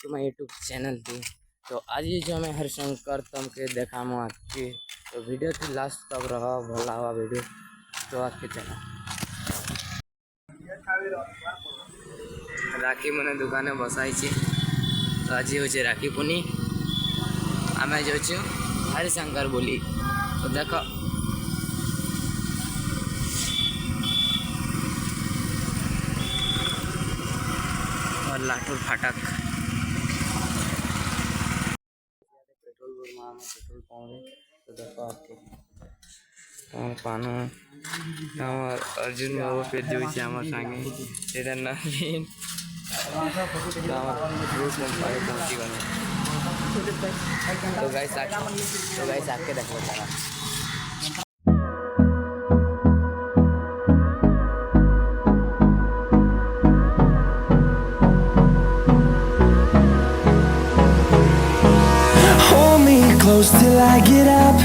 To my YouTube channel थी। तो आज ये जो मैं हरिशंकर तमके देखा आके तो वीडियो थी लास्ट तक रहा भला हुआ वीडियो तो आके चला राखी मैंने दुकान बसाई तो आज हूँ राखी पुनी आम जाऊँ हरिशंकर बोली तो देख और लाठुर फाटक पेट्रोल पेट्रोल पाऊँ तो देखो आपके पानो अर्जुन बाबू पे जो सांगे नवीन पहुँची गल तो गाइस आके देखो तारा close till I get up.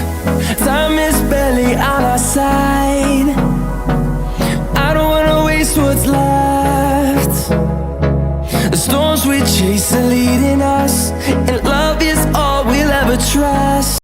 Time is barely on our side. I don't wanna waste what's left. The storms we chase are leading us, and love is all we'll ever trust.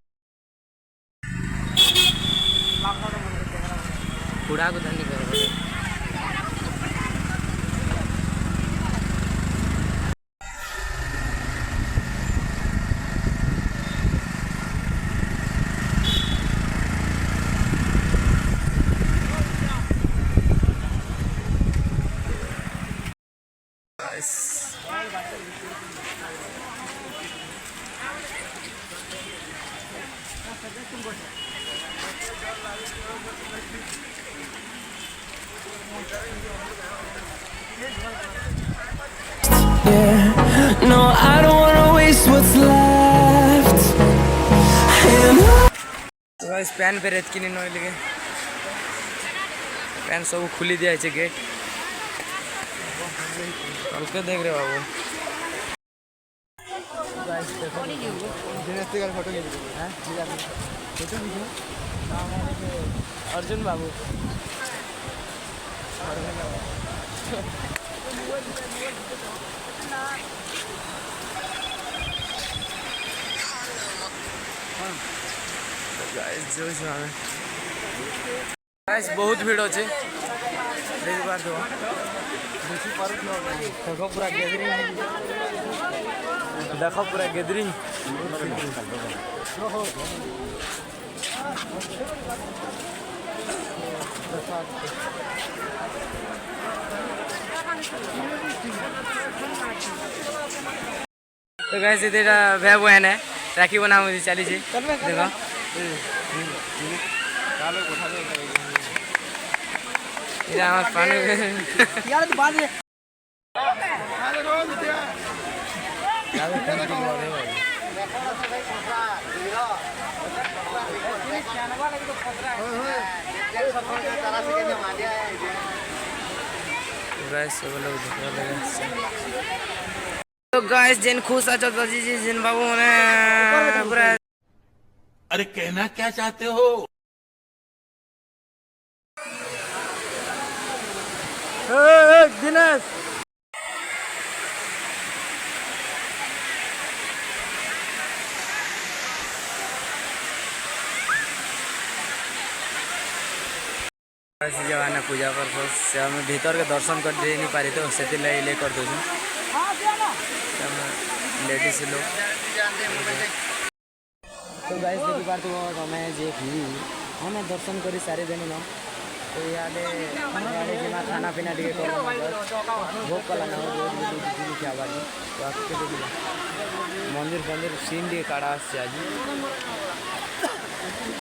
Yeah, no, I don't wanna waste what's left. तो guys pan पे रेत किनी नई लगे pan सब खुली दिया है गेट हल्के देख रहे बाबू गाइस देखो दिनेश का फोटो ले हैं फोटो लीजिए अर्जुन बाबू गाइस जो गाइस बहुत भीड़ अच्छे देख पार देखो पूरा गैदरिंग देखो पूरा गैदरिंग तो गाइस इधर भाई बहन है राखी बना मुझे चली देखो पानी यार तो बाद तो गाइस जिन खुश आ तो जी जिन बाबू ने पूरा अरे कहना क्या चाहते हो दिनेश जवाना पूजा पर्पज से आम भीतर के दर्शन कर दे नहीं पारी तो से ले कर दो लेडीज लोग तो गाइस देखी पार तमें जे हमें दर्शन कर सारी देनी न तो इे खाना पीना टे भोग कला ना खावा तो मंदिर फंदिर सीन टे काढ़ा आज